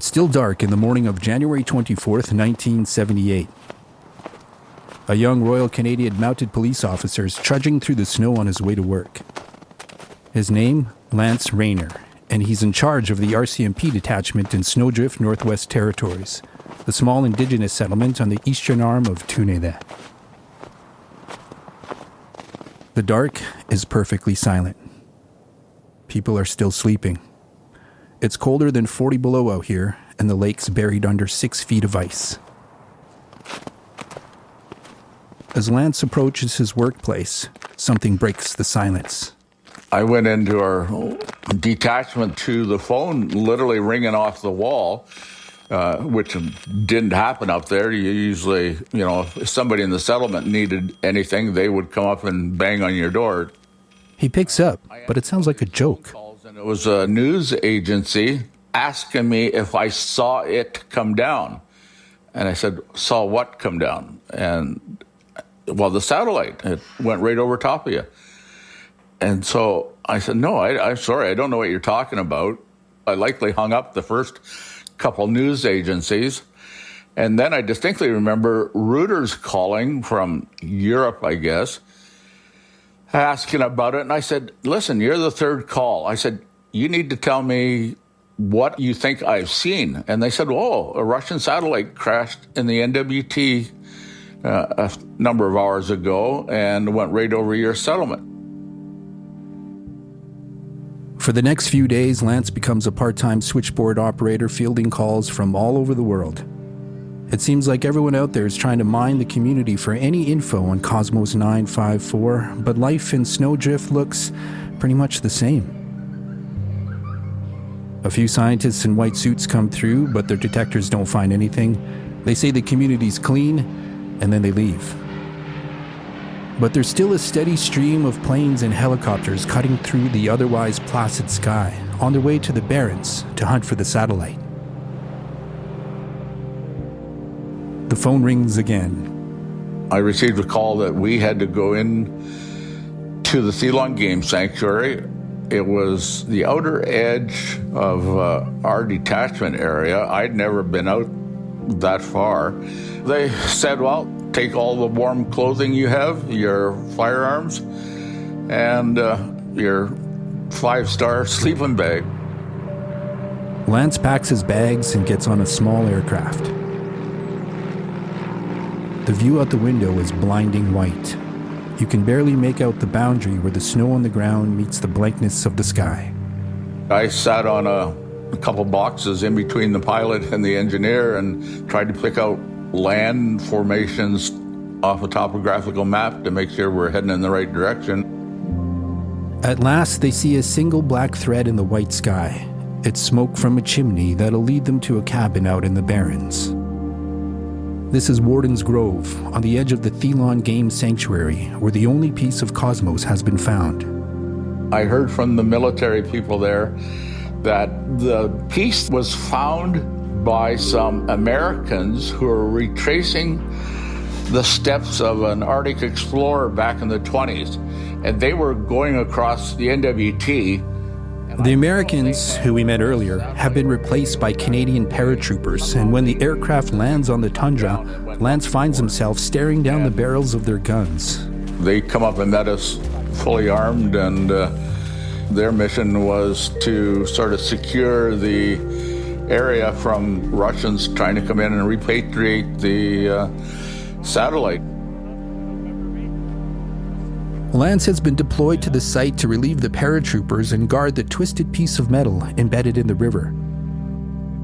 It's still dark in the morning of January 24th, 1978. A young Royal Canadian Mounted Police officer is trudging through the snow on his way to work. His name, Lance Rayner, and he's in charge of the RCMP detachment in Snowdrift, Northwest Territories, the small indigenous settlement on the eastern arm of Denendeh. The dark is perfectly silent. People are still sleeping. It's colder than 40 below out here, and the lake's buried under 6 feet of ice. As Lance approaches his workplace, something breaks the silence. I went into our detachment to the phone literally ringing off the wall, which didn't happen up there. You usually, if somebody in the settlement needed anything, they would come up and bang on your door. He picks up, but it sounds like a joke. And it was a news agency asking me if I saw it come down. And I said, saw what come down? And, well, the satellite, it went right over top of you. And so I said, no, I'm sorry, I don't know what you're talking about. I likely hung up the first couple news agencies. And then I distinctly remember Reuters calling from Europe, I guess, asking about it. And I said, listen, you're the third call. I said, you need to tell me what you think I've seen. And they said, oh, a Russian satellite crashed in the NWT a number of hours ago and went right over your settlement. For the next few days, Lance becomes a part-time switchboard operator fielding calls from all over the world. It seems like everyone out there is trying to mine the community for any info on Cosmos 954, but life in Snowdrift looks pretty much the same. A few scientists in white suits come through, but their detectors don't find anything. They say the community's clean, and then they leave. But there's still a steady stream of planes and helicopters cutting through the otherwise placid sky, on their way to the Barrens to hunt for the satellite. The phone rings again. I received a call that we had to go in to the Thelon Game Sanctuary. It was the outer edge of our detachment area. I'd never been out that far. They said, well, take all the warm clothing you have, your firearms, and your 5-star sleeping bag. Lance packs his bags and gets on a small aircraft. The view out the window is blinding white. You can barely make out the boundary where the snow on the ground meets the blankness of the sky. I sat on a couple boxes in between the pilot and the engineer and tried to pick out land formations off a topographical map to make sure we're heading in the right direction. At last, they see a single black thread in the white sky. It's smoke from a chimney that'll lead them to a cabin out in the Barrens. This is Warden's Grove, on the edge of the Thelon Game Sanctuary, where the only piece of Cosmos has been found. I heard from the military people there that the piece was found by some Americans who are retracing the steps of an Arctic explorer back in the 20s. And they were going across the NWT. The Americans, who we met earlier, have been replaced by Canadian paratroopers, and when the aircraft lands on the tundra, Lance finds himself staring down the barrels of their guns. They come up and met us fully armed, and their mission was to sort of secure the area from Russians trying to come in and repatriate the satellite. Lance has been deployed to the site to relieve the paratroopers and guard the twisted piece of metal embedded in the river.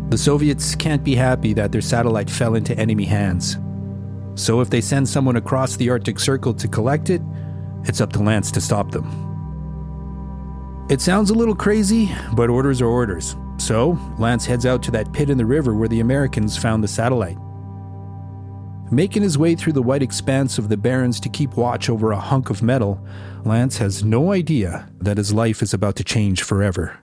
The Soviets can't be happy that their satellite fell into enemy hands. So if they send someone across the Arctic Circle to collect it, it's up to Lance to stop them. It sounds a little crazy, but orders are orders. So Lance heads out to that pit in the river where the Americans found the satellite. Making his way through the white expanse of the Barrens to keep watch over a hunk of metal, Lance has no idea that his life is about to change forever.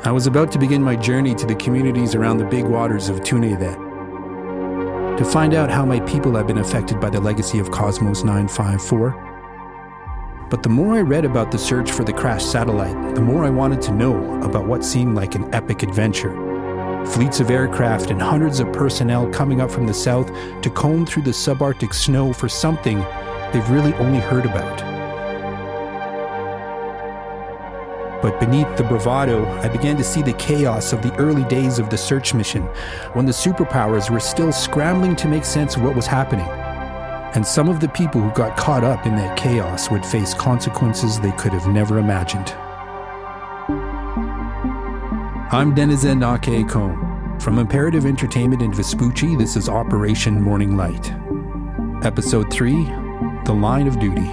I was about to begin my journey to the communities around the big waters of Denendeh to find out how my people have been affected by the legacy of Cosmos 954. But the more I read about the search for the crashed satellite, the more I wanted to know about what seemed like an epic adventure. Fleets of aircraft and hundreds of personnel coming up from the south to comb through the subarctic snow for something they've really only heard about. But beneath the bravado, I began to see the chaos of the early days of the search mission, when the superpowers were still scrambling to make sense of what was happening. And some of the people who got caught up in that chaos would face consequences they could have never imagined. I'm Dëneze Nakehk'o. From Imperative Entertainment in Vespucci, this is Operation Morning Light. Episode 3, The Line of Duty.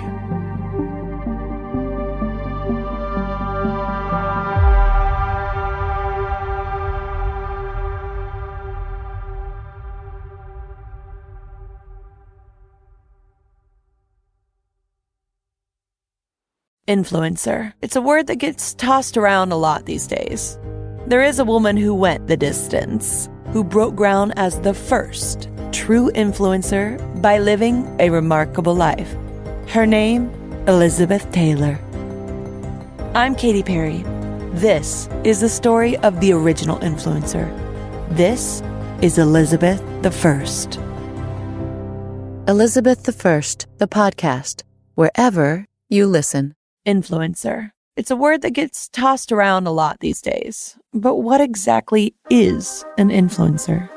Influencer. It's a word that gets tossed around a lot these days. There is a woman who went the distance, who broke ground as the first true influencer by living a remarkable life. Her name, Elizabeth Taylor. I'm Katy Perry. This is the story of the original influencer. This is Elizabeth the First. Elizabeth the First, the podcast, wherever you listen. Influencer. It's a word that gets tossed around a lot these days. But what exactly is an influencer?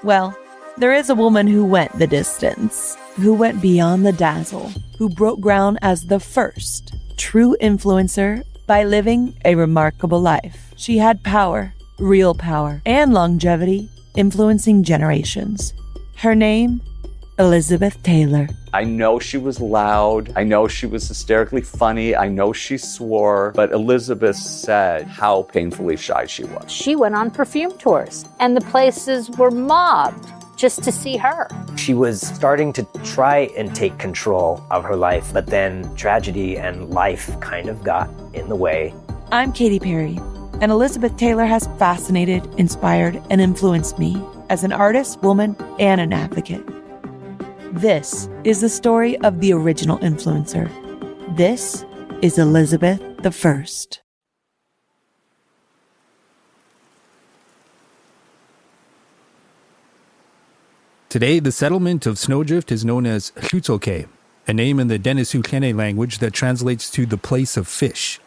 Well, there is a woman who went the distance, who went beyond the dazzle, who broke ground as the first true influencer by living a remarkable life. She had power, real power, and longevity, influencing generations. Her name, Elizabeth Taylor. I know she was loud. I know she was hysterically funny. I know she swore. But Elizabeth said how painfully shy she was. She went on perfume tours, and the places were mobbed just to see her. She was starting to try and take control of her life, but then tragedy and life kind of got in the way. I'm Katy Perry, and Elizabeth Taylor has fascinated, inspired, and influenced me as an artist, woman, and an advocate. This is the story of the original influencer. This is Elizabeth the First. Today, the settlement of Snowdrift is known as Tlutsoke, a name in the Denesuline language that translates to the place of fish.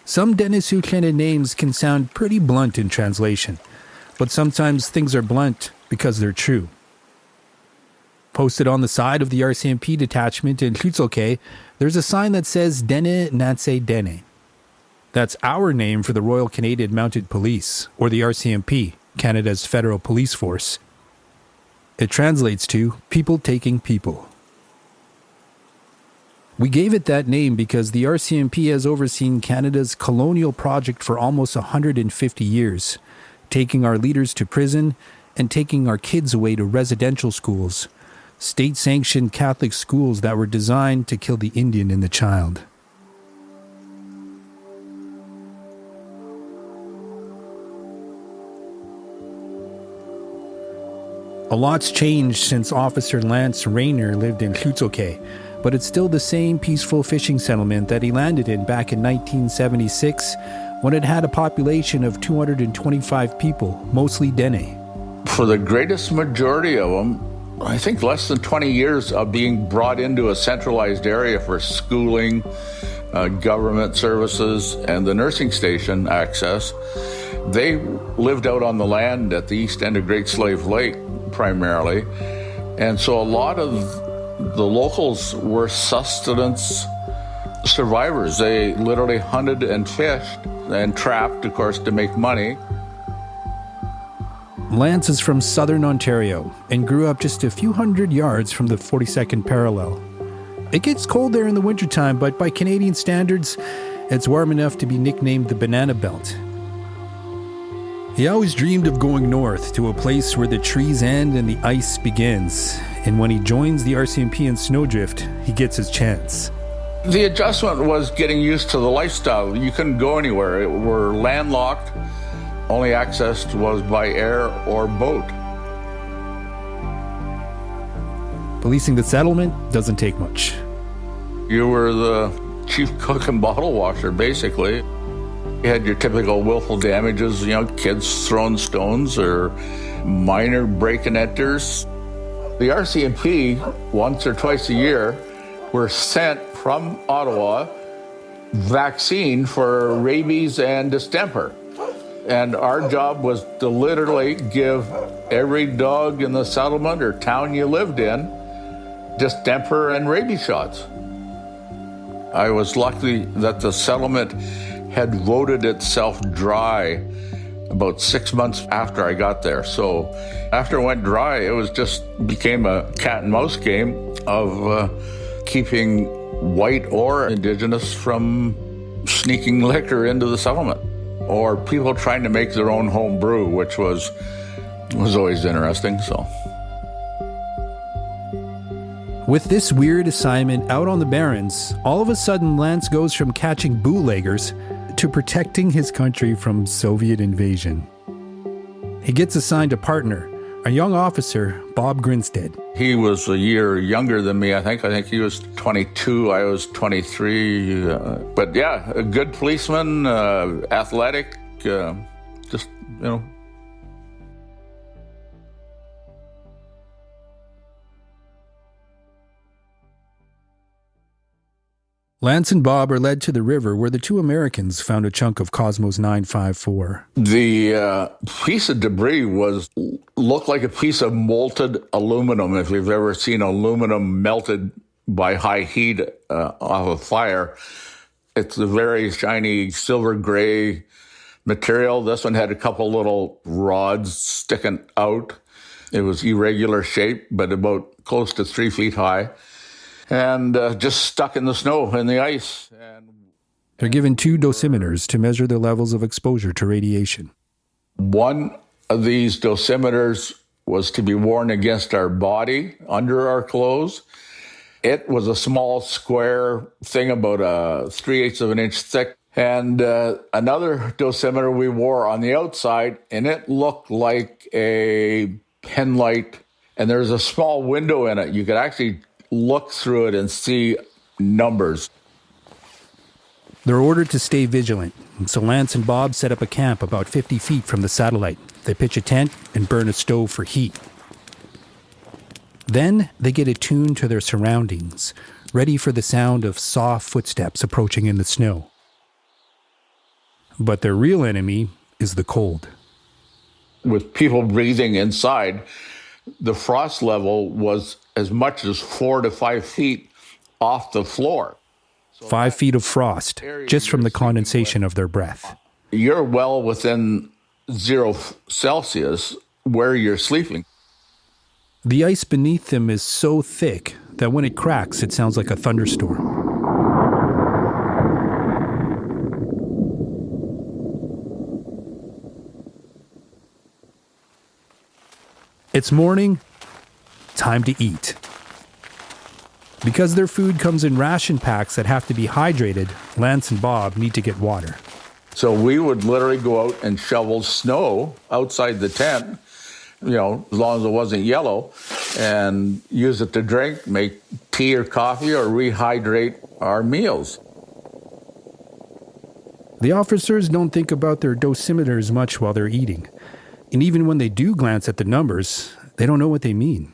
Some Denesuline names can sound pretty blunt in translation, but sometimes things are blunt because they're true. Posted on the side of the RCMP detachment in Tlutsoke, there's a sign that says Denesuline Dene. That's our name for the Royal Canadian Mounted Police, or the RCMP, Canada's federal police force. It translates to people taking people. We gave it that name because the RCMP has overseen Canada's colonial project for almost 150 years, taking our leaders to prison and taking our kids away to residential schools, state-sanctioned Catholic schools that were designed to kill the Indian in the child. A lot's changed since Officer Lance Rayner lived in Tlutsoke, but it's still the same peaceful fishing settlement that he landed in back in 1976 when it had a population of 225 people, mostly Dene. For the greatest majority of them, I think less than 20 years of being brought into a centralized area for schooling, government services, and the nursing station access. They lived out on the land at the east end of Great Slave Lake, primarily. And so a lot of the locals were sustenance survivors. They literally hunted and fished and trapped, of course, to make money. Lance is from southern Ontario and grew up just a few hundred yards from the 42nd parallel. It gets cold there in the wintertime, but by Canadian standards, it's warm enough to be nicknamed the Banana Belt. He always dreamed of going north to a place where the trees end and the ice begins, and when he joins the RCMP in Snowdrift, he gets his chance. The adjustment was getting used to the lifestyle. You couldn't go anywhere. We're landlocked. Only access was by air or boat. Policing the settlement doesn't take much. You were the chief cook and bottle washer, basically. You had your typical willful damages, kids throwing stones or minor break-and-enters. The RCMP, once or twice a year, were sent from Ottawa vaccine for rabies and distemper. And our job was to literally give every dog in the settlement or town you lived in distemper and rabies shots. I was lucky that the settlement had voted itself dry about 6 months after I got there. So after it went dry, became a cat and mouse game of keeping white or Indigenous from sneaking liquor into the settlement, or people trying to make their own home brew, which was always interesting. So, with this weird assignment out on the Barrens, all of a sudden Lance goes from catching bootleggers to protecting his country from Soviet invasion. He gets assigned a partner, a young officer, Bob Grinstead. He was a year younger than me, I think. I think he was 22, I was 23. But yeah, a good policeman, athletic, Lance and Bob are led to the river where the two Americans found a chunk of Cosmos 954. The piece of debris looked like a piece of molten aluminum. If you've ever seen aluminum melted by high heat off a fire, it's a very shiny silver gray material. This one had a couple little rods sticking out. It was irregular shape, but about close to 3 feet high. And just stuck in the snow and the ice. They're given 2 dosimeters to measure their levels of exposure to radiation. One of these dosimeters was to be worn against our body, under our clothes. It was a small square thing about 3/8 of an inch thick. And another dosimeter we wore on the outside, and it looked like a pen light. And there's a small window in it. You could actually look through it and see numbers. They're ordered to stay vigilant, and so Lance and Bob set up a camp about 50 feet from the satellite. They pitch a tent and burn a stove for heat. Then they get attuned to their surroundings, ready for the sound of soft footsteps approaching in the snow. But their real enemy is the cold. With people breathing inside, the frost level was as much as 4 to 5 feet off the floor. 5 feet of frost, just from the condensation of their breath. You're well within 0 Celsius where you're sleeping. The ice beneath them is so thick that when it cracks, it sounds like a thunderstorm. It's morning. Time to eat. Because their food comes in ration packs that have to be hydrated, Lance and Bob need to get water. So we would literally go out and shovel snow outside the tent, as long as it wasn't yellow, and use it to drink, make tea or coffee, or rehydrate our meals. The officers don't think about their dosimeters much while they're eating. And even when they do glance at the numbers, they don't know what they mean.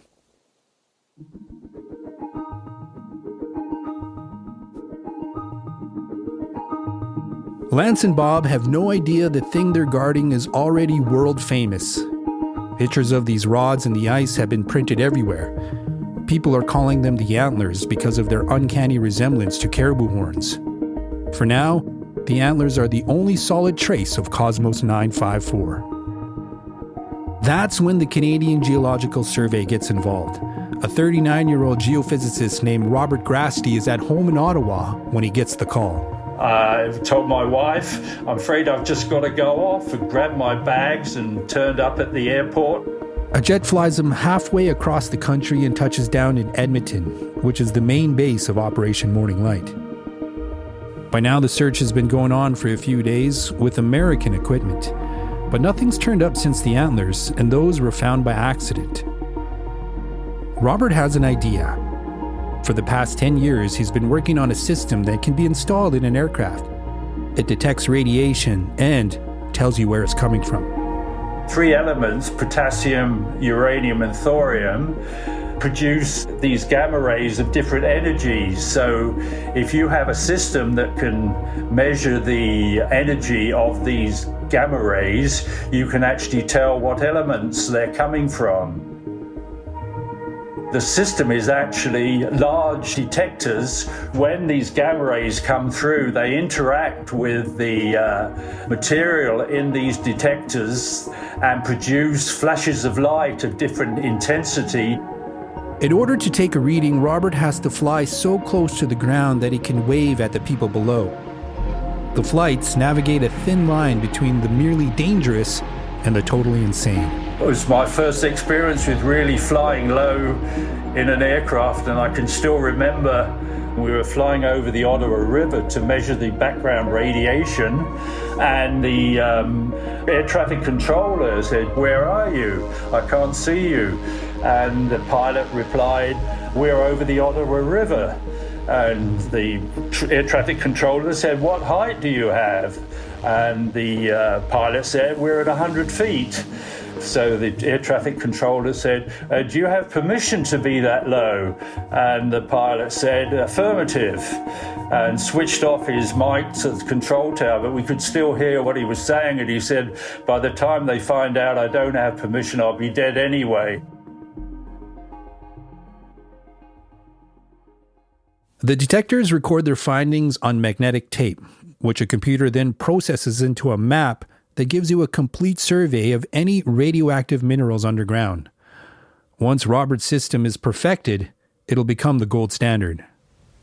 Lance and Bob have no idea the thing they're guarding is already world famous. Pictures of these rods in the ice have been printed everywhere. People are calling them the antlers because of their uncanny resemblance to caribou horns. For now, the antlers are the only solid trace of Cosmos 954. That's when the Canadian Geological Survey gets involved. A 39-year-old geophysicist named Robert Grasty is at home in Ottawa when he gets the call. I've told my wife, I'm afraid I've just got to go off, and grabbed my bags and turned up at the airport. A jet flies them halfway across the country and touches down in Edmonton, which is the main base of Operation Morning Light. By now, the search has been going on for a few days with American equipment, but nothing's turned up since the antlers, and those were found by accident. Robert has an idea. For the past 10 years, he's been working on a system that can be installed in an aircraft. It detects radiation and tells you where it's coming from. 3 elements, potassium, uranium, and thorium, produce these gamma rays of different energies. So if you have a system that can measure the energy of these gamma rays, you can actually tell what elements they're coming from. The system is actually large detectors. When these gamma rays come through, they interact with the material in these detectors and produce flashes of light of different intensity. In order to take a reading, Robert has to fly so close to the ground that he can wave at the people below. The flights navigate a thin line between the merely dangerous and the totally insane. It was my first experience with really flying low in an aircraft, and I can still remember we were flying over the Ottawa River to measure the background radiation, and the air traffic controller said, "Where are you? I can't see you." And the pilot replied, "We're over the Ottawa River." And the air traffic controller said, "What height do you have?" And the pilot said, "We're at 100 feet. So the air traffic controller said, "Do you have permission to be that low?" And the pilot said, "Affirmative," and switched off his mic to the control tower, but we could still hear what he was saying. And he said, "By the time they find out I don't have permission, I'll be dead anyway." The detectors record their findings on magnetic tape, which a computer then processes into a map that gives you a complete survey of any radioactive minerals underground. Once Robert's system is perfected, it'll become the gold standard.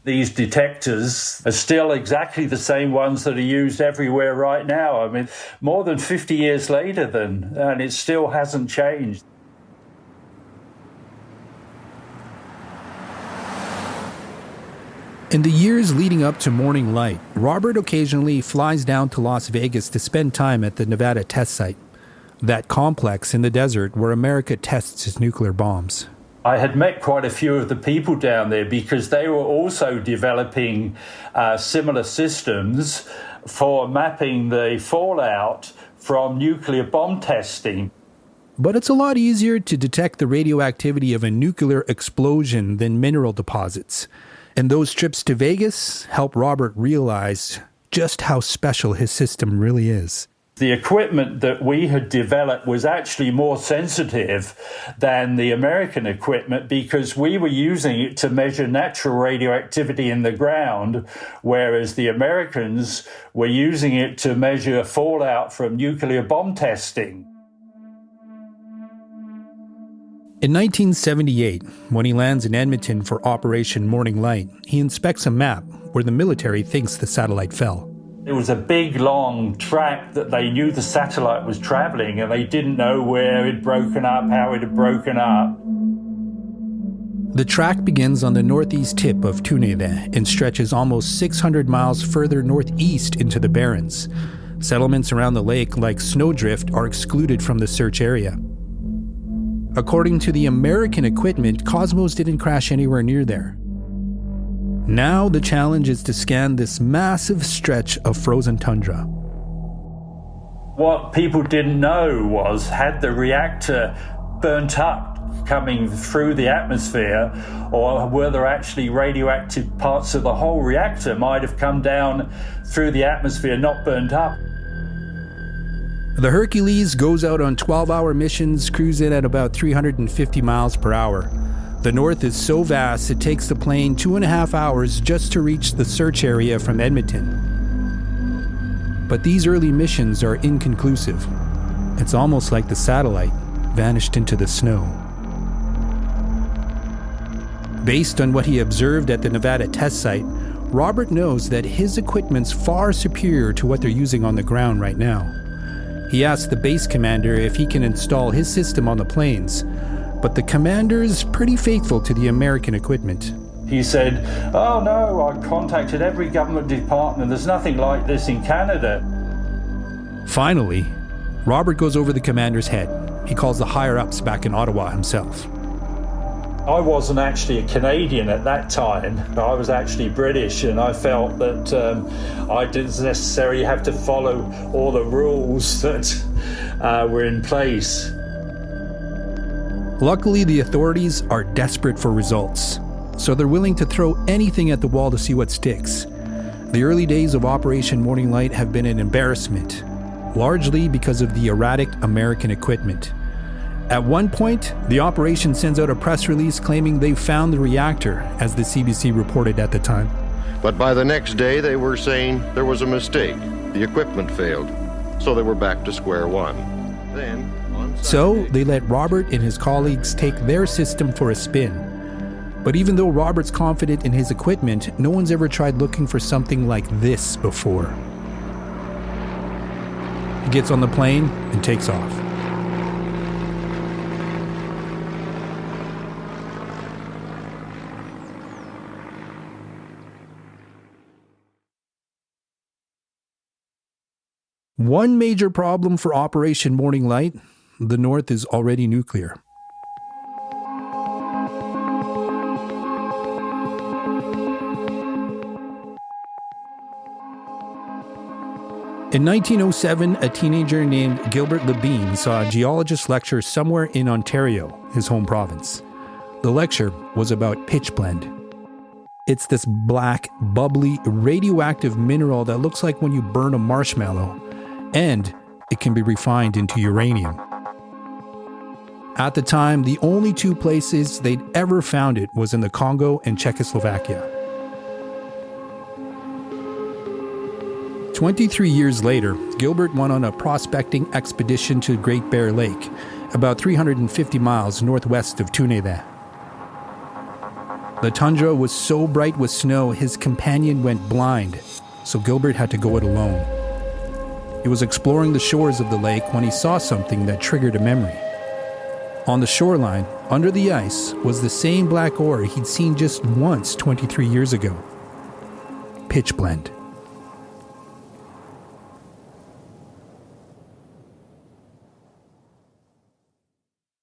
These detectors are still exactly the same ones that are used everywhere right now. I mean, more than 50 years later and it still hasn't changed. In the years leading up to morning light, Robert occasionally flies down to Las Vegas to spend time at the Nevada test site, that complex in the desert where America tests its nuclear bombs. I had met quite a few of the people down there because they were also developing similar systems for mapping the fallout from nuclear bomb testing. But it's a lot easier to detect the radioactivity of a nuclear explosion than mineral deposits. And those trips to Vegas help Robert realize just how special his system really is. The equipment that we had developed was actually more sensitive than the American equipment because we were using it to measure natural radioactivity in the ground, whereas the Americans were using it to measure fallout from nuclear bomb testing. In 1978, when he lands in Edmonton for Operation Morning Light, he inspects a map where the military thinks the satellite fell. It was a big, long track that they knew the satellite was traveling, and they didn't know where it had broken up, how it had broken up. The track begins on the northeast tip of Denendeh and stretches almost 600 miles further northeast into the Barrens. Settlements around the lake, like Snowdrift, are excluded from the search area. According to the American equipment, Cosmos didn't crash anywhere near there. Now the challenge is to scan this massive stretch of frozen tundra. What people didn't know was, had the reactor burnt up coming through the atmosphere, or were there actually radioactive parts of the whole reactor might have come down through the atmosphere, not burnt up. The Hercules goes out on 12-hour missions, cruising at about 350 miles per hour. The north is so vast it takes the plane 2.5 hours just to reach the search area from Edmonton. But these early missions are inconclusive. It's almost like the satellite vanished into the snow. Based on what he observed at the Nevada test site, Robert knows that his equipment's far superior to what they're using on the ground right now. He asks the base commander if he can install his system on the planes, but the commander's pretty faithful to the American equipment. He said, "Oh no, I contacted every government department. There's nothing like this in Canada." Finally, Robert goes over the commander's head. He calls the higher-ups back in Ottawa himself. I wasn't actually a Canadian at that time. I was actually British, and I felt that I didn't necessarily have to follow all the rules that were in place. Luckily, the authorities are desperate for results, so they're willing to throw anything at the wall to see what sticks. The early days of Operation Morning Light have been an embarrassment, largely because of the erratic American equipment. At one point, the operation sends out a press release claiming they've found the reactor, as the CBC reported at the time. But by the next day, they were saying there was a mistake. The equipment failed, so they were back to square one. Then, so they let Robert and his colleagues take their system for a spin. But even though Robert's confident in his equipment, no one's ever tried looking for something like this before. He gets on the plane and takes off. One major problem for Operation Morning Light: the North is already nuclear. In 1907, a teenager named Gilbert Labine saw a geologist lecture somewhere in Ontario, his home province. The lecture was about pitchblende. It's this black, bubbly, radioactive mineral that looks like when you burn a marshmallow, and it can be refined into uranium. At the time, the only two places they'd ever found it was in the Congo and Czechoslovakia. 23 years later, Gilbert went on a prospecting expedition to Great Bear Lake, about 350 miles northwest of Denendeh. The tundra was so bright with snow, his companion went blind, so Gilbert had to go it alone. He was exploring the shores of the lake when he saw something that triggered a memory. On the shoreline, under the ice, was the same black ore he'd seen just once 23 years ago. Pitchblende.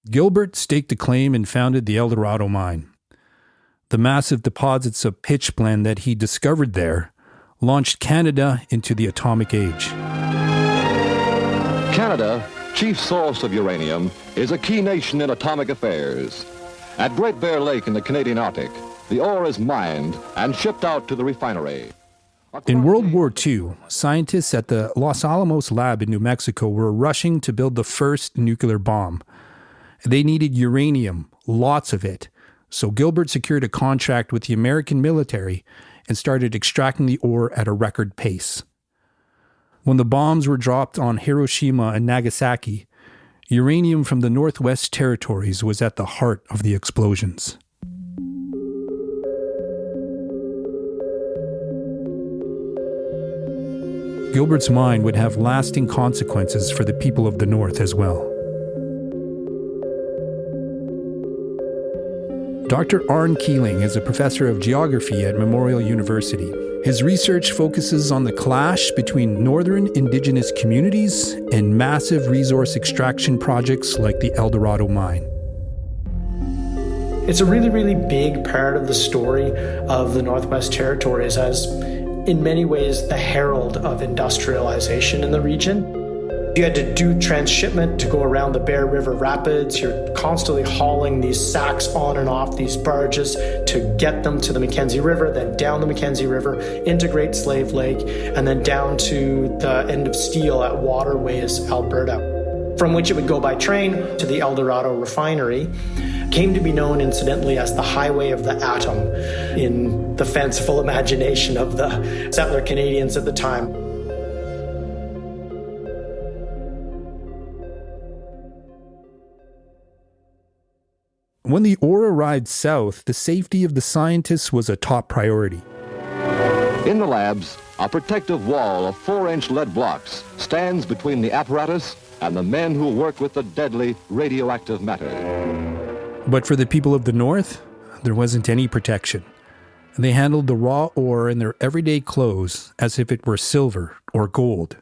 Gilbert staked a claim and founded the El Dorado mine. The massive deposits of pitchblende that he discovered there launched Canada into the atomic age. Canada, chief source of uranium, is a key nation in atomic affairs. At Great Bear Lake in the Canadian Arctic, the ore is mined and shipped out to the refinery. In World War II, scientists at the Los Alamos lab in New Mexico were rushing to build the first nuclear bomb. They needed uranium, lots of it, so Gilbert secured a contract with the American military and started extracting the ore at a record pace. When the bombs were dropped on Hiroshima and Nagasaki, uranium from the Northwest Territories was at the heart of the explosions. Gilbert's mine would have lasting consequences for the people of the North as well. Dr. Arne Keeling is a professor of geography at Memorial University. His research focuses on the clash between northern indigenous communities and massive resource extraction projects like the El Dorado mine. It's a really, really big part of the story of the Northwest Territories as, in many ways, the herald of industrialization in the region. You had to do transshipment to go around the Bear River Rapids. You're constantly hauling these sacks on and off these barges to get them to the Mackenzie River, then down the Mackenzie River, into Great Slave Lake, and then down to the end of Steel at Waterways, Alberta, from which it would go by train to the El Dorado refinery. Came to be known, incidentally, as the Highway of the Atom in the fanciful imagination of the settler Canadians at the time. When the ore arrived south, the safety of the scientists was a top priority. In the labs, a protective wall of 4-inch lead blocks stands between the apparatus and the men who work with the deadly radioactive matter. But for the people of the North, there wasn't any protection. They handled the raw ore in their everyday clothes as if it were silver or gold.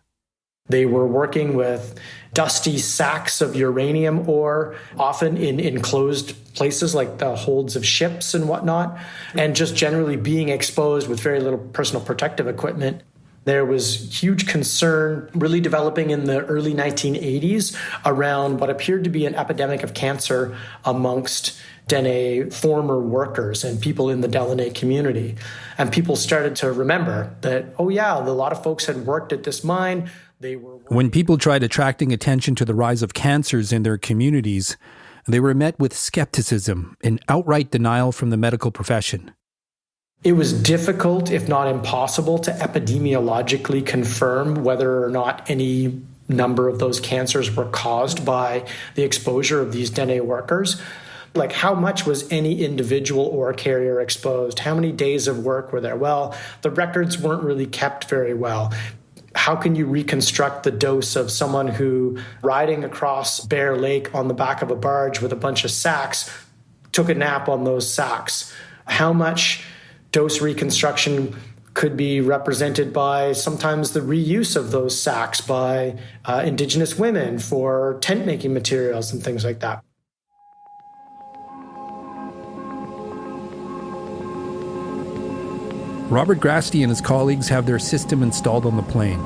They were working with dusty sacks of uranium ore, often in enclosed places like the holds of ships and whatnot, and just generally being exposed with very little personal protective equipment. There was huge concern really developing in the early 1980s around what appeared to be an epidemic of cancer amongst Dene former workers and people in the Dene community. And people started to remember that, oh yeah, a lot of folks had worked at this mine. When people tried attracting attention to the rise of cancers in their communities, they were met with skepticism and outright denial from the medical profession. It was difficult, if not impossible, to epidemiologically confirm whether or not any number of those cancers were caused by the exposure of these Dene workers. Like, how much was any individual ore carrier exposed? How many days of work were there? Well, the records weren't really kept very well. How can you reconstruct the dose of someone who, riding across Bear Lake on the back of a barge with a bunch of sacks, took a nap on those sacks? How much dose reconstruction could be represented by sometimes the reuse of those sacks by Indigenous women for tent-making materials and things like that? Robert Grasty and his colleagues have their system installed on the plane.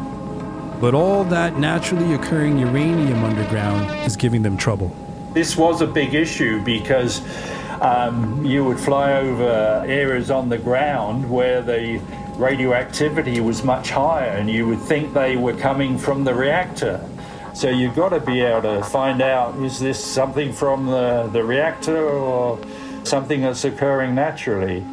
But all that naturally occurring uranium underground is giving them trouble. This was a big issue because you would fly over areas on the ground where the radioactivity was much higher, and you would think they were coming from the reactor. So you've got to be able to find out, is this something from the reactor or something that's occurring naturally?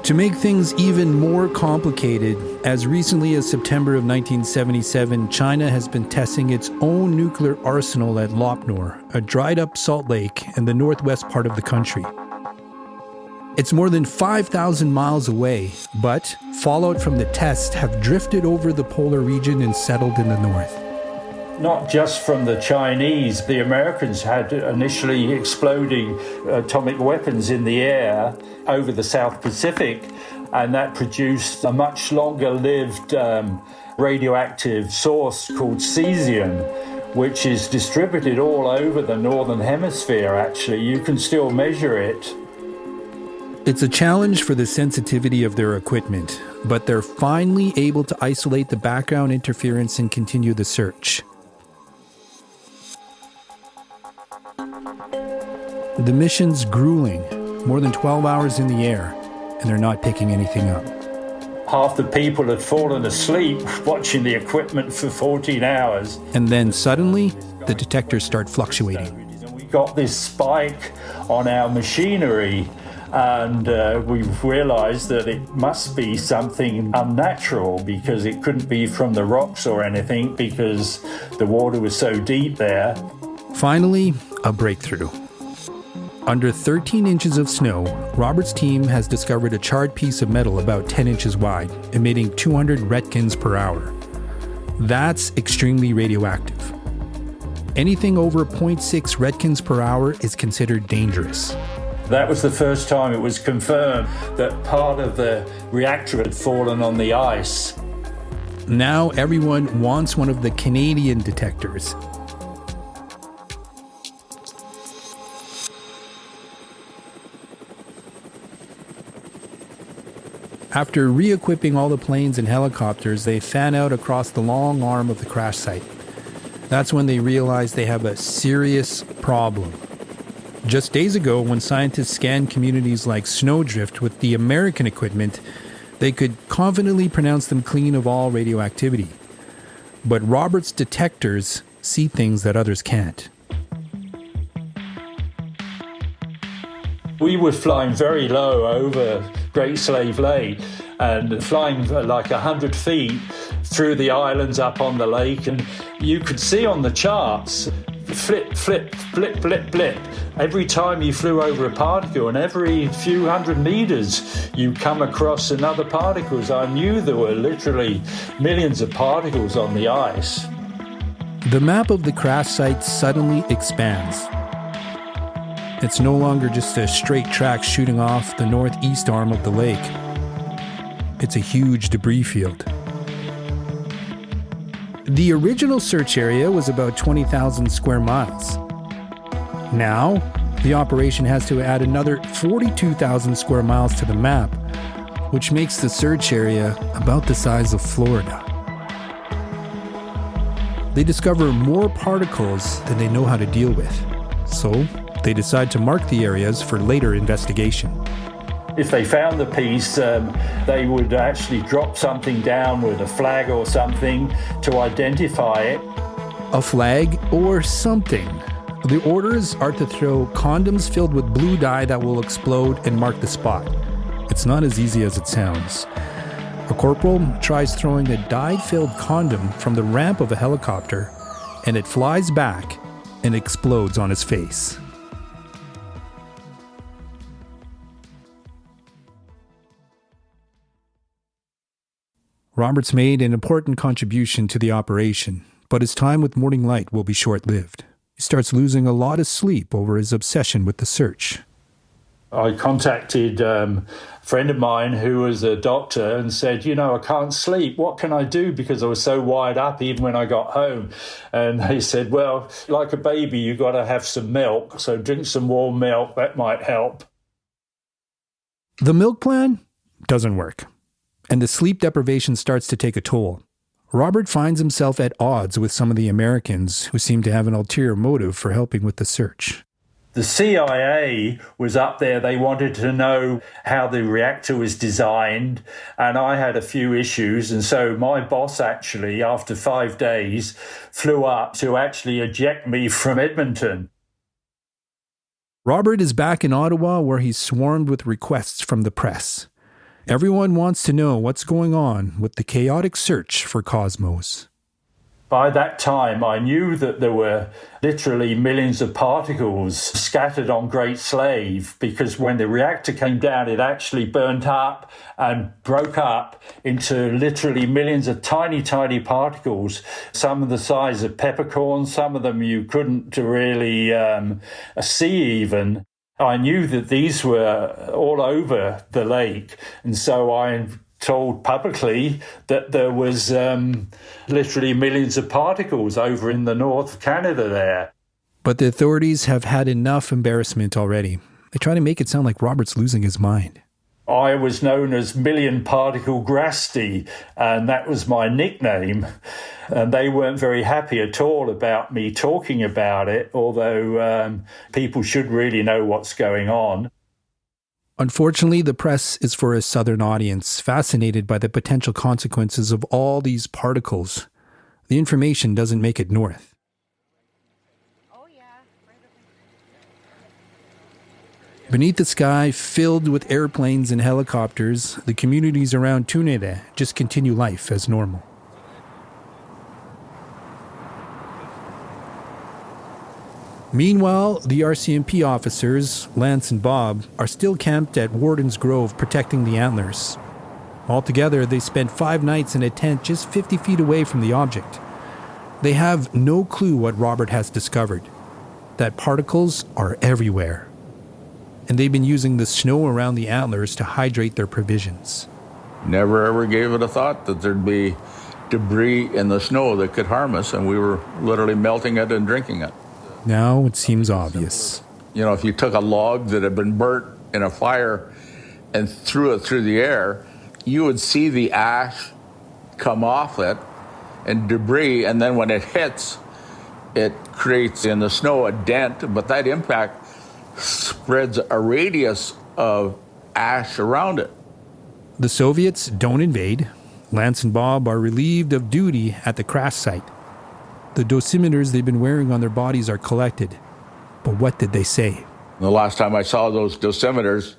To make things even more complicated, as recently as September of 1977, China has been testing its own nuclear arsenal at Lopnor, a dried-up salt lake in the northwest part of the country. It's more than 5,000 miles away, but fallout from the test have drifted over the polar region and settled in the north. Not just from the Chinese, the Americans had initially exploding atomic weapons in the air over the South Pacific, and that produced a much longer-lived radioactive source called cesium, which is distributed all over the northern hemisphere, actually. You can still measure it. It's a challenge for the sensitivity of their equipment, but they're finally able to isolate the background interference and continue the search. The mission's grueling, more than 12 hours in the air, and they're not picking anything up. Half the people had fallen asleep watching the equipment for 14 hours. And then suddenly, the detectors start fluctuating. We got this spike on our machinery, and we realized that it must be something unnatural because it couldn't be from the rocks or anything because the water was so deep there. Finally, a breakthrough. Under 13 inches of snow, Robert's team has discovered a charred piece of metal about 10 inches wide, emitting 200 roentgens per hour. That's extremely radioactive. Anything over 0.6 roentgens per hour is considered dangerous. That was the first time it was confirmed that part of the reactor had fallen on the ice. Now everyone wants one of the Canadian detectors. After re-equipping all the planes and helicopters, they fan out across the long arm of the crash site. That's when they realize they have a serious problem. Just days ago, when scientists scanned communities like Snowdrift with the American equipment, they could confidently pronounce them clean of all radioactivity. But Robert's detectors see things that others can't. We were flying very low over Great Slave Lake and flying like 100 feet through the islands up on the lake, and you could see on the charts flip, flip, blip, blip, blip. Every time you flew over a particle, and every few hundred meters you come across another particles. I knew there were literally millions of particles on the ice. The map of the crash site suddenly expands. It's no longer just a straight track shooting off the northeast arm of the lake. It's a huge debris field. The original search area was about 20,000 square miles. Now, the operation has to add another 42,000 square miles to the map, which makes the search area about the size of Florida. They discover more particles than they know how to deal with, so they decide to mark the areas for later investigation. If they found the piece, they would actually drop something down with a flag or something to identify it. A flag or something. The orders are to throw condoms filled with blue dye that will explode and mark the spot. It's not as easy as it sounds. A corporal tries throwing a dye-filled condom from the ramp of a helicopter, and it flies back and explodes on his face. Robert's made an important contribution to the operation, but his time with Morning Light will be short-lived. He starts losing a lot of sleep over his obsession with the search. I contacted a friend of mine who was a doctor and said, I can't sleep. What can I do? Because I was so wired up even when I got home. And he said, well, like a baby, you've got to have some milk. So drink some warm milk. That might help. The milk plan doesn't work, and the sleep deprivation starts to take a toll. Robert finds himself at odds with some of the Americans who seem to have an ulterior motive for helping with the search. The CIA was up there. They wanted to know how the reactor was designed, and I had a few issues. And so my boss actually, after 5 days, flew up to actually eject me from Edmonton. Robert is back in Ottawa, where he's swarmed with requests from the press. Everyone wants to know what's going on with the chaotic search for Cosmos. By that time, I knew that there were literally millions of particles scattered on Great Slave, because when the reactor came down, it actually burnt up and broke up into literally millions of tiny, tiny particles, some of the size of peppercorns, some of them you couldn't really see even. I knew that these were all over the lake, and so I told publicly that there was literally millions of particles over in the north of Canada there. But the authorities have had enough embarrassment already. They try to make it sound like Robert's losing his mind. I was known as Million Particle Grasty, and that was my nickname. And they weren't very happy at all about me talking about it, although people should really know what's going on. Unfortunately, the press is for a southern audience, fascinated by the potential consequences of all these particles. The information doesn't make it north. Beneath the sky filled with airplanes and helicopters, the communities around Denendeh just continue life as normal. Meanwhile, the RCMP officers, Lance and Bob, are still camped at Warden's Grove protecting the antlers. Altogether, they spent 5 nights in a tent just 50 feet away from the object. They have no clue what Robert has discovered, that particles are everywhere. And they've been using the snow around the antlers to hydrate their provisions. Never ever gave it a thought that there'd be debris in the snow that could harm us, and we were literally melting it and drinking it. Now it seems obvious. If you took a log that had been burnt in a fire and threw it through the air, you would see the ash come off it and debris, and then when it hits, it creates in the snow a dent, but that impact spreads a radius of ash around it. The Soviets don't invade. Lance and Bob are relieved of duty at the crash site. The dosimeters they've been wearing on their bodies are collected. But what did they say? The last time I saw those dosimeters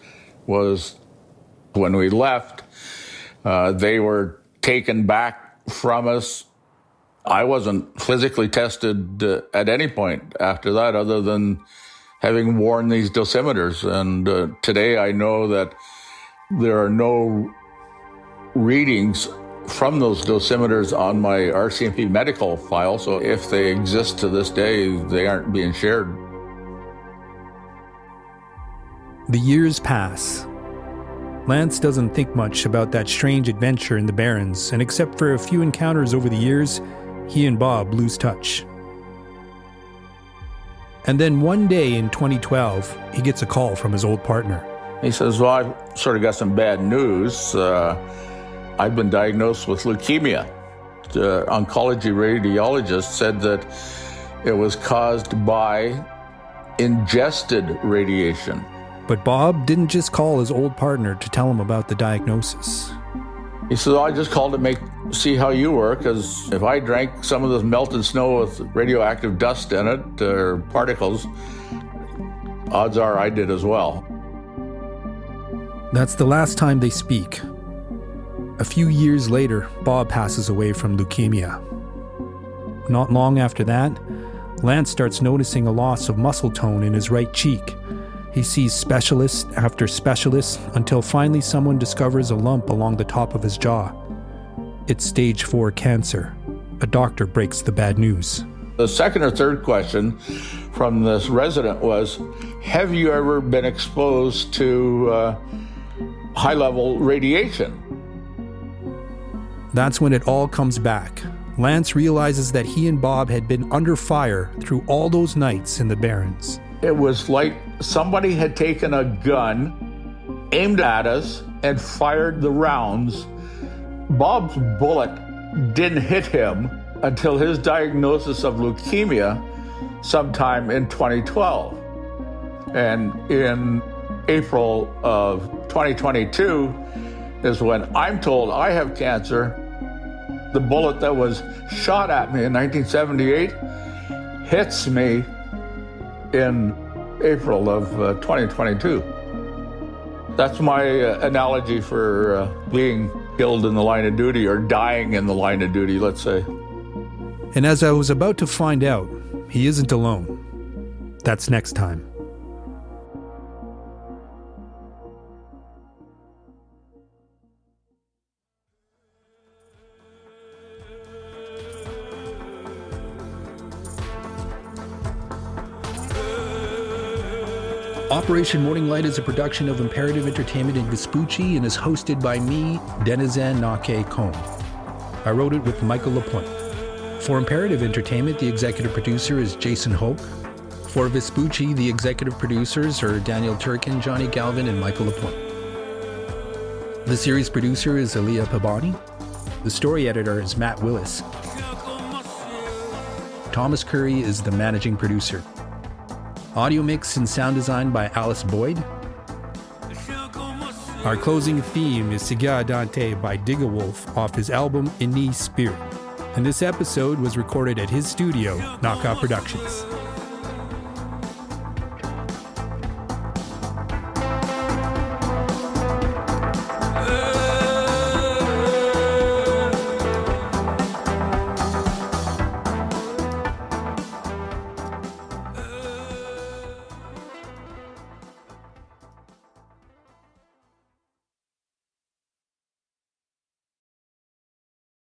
was when we left. They were taken back from us. I wasn't physically tested at any point after that, other than having worn these dosimeters. And today I know that there are no readings from those dosimeters on my RCMP medical file, so if they exist to this day, they aren't being shared. The years pass. Lance doesn't think much about that strange adventure in the Barrens, and except for a few encounters over the years, he and Bob lose touch. And then one day in 2012, he gets a call from his old partner. He says, well, I've sort of got some bad news. I've been diagnosed with leukemia. The oncology radiologist said that it was caused by ingested radiation. But Bob didn't just call his old partner to tell him about the diagnosis. He said, I just called to see how you were, because if I drank some of this melted snow with radioactive dust in it, or particles, odds are I did as well. That's the last time they speak. A few years later, Bob passes away from leukemia. Not long after that, Lance starts noticing a loss of muscle tone in his right cheek. He sees specialist after specialist until finally someone discovers a lump along the top of his jaw. It's stage 4 cancer. A doctor breaks the bad news. The second or third question from this resident was, have you ever been exposed to high-level radiation? That's when it all comes back. Lance realizes that he and Bob had been under fire through all those nights in the Barrens. It was like somebody had taken a gun, aimed at us, and fired the rounds. Bob's bullet didn't hit him until his diagnosis of leukemia sometime in 2012. And in April of 2022 is when I'm told I have cancer. The bullet that was shot at me in 1978 hits me in April of 2022. That's my analogy for being killed in the line of duty, or dying in the line of duty, let's say. And as I was about to find out, he isn't alone. That's next time. Operation Morning Light is a production of Imperative Entertainment in Vespucci and is hosted by me, Dëneze Nakehk'o. I wrote it with Michael LaPointe. For Imperative Entertainment, the executive producer is Jason Hoch. For Vespucci, the executive producers are Daniel Turcan, Johnny Galvin, and Michael LaPointe. The series producer is Aliya Pabani. The story editor is Matt Willis. Thomas Curry is the managing producer. Audio mix and sound design by Alice Boyd. Our closing theme is Siga Dante by Digawolf off his album Ini Spirit. And this episode was recorded at his studio, Knockout Productions.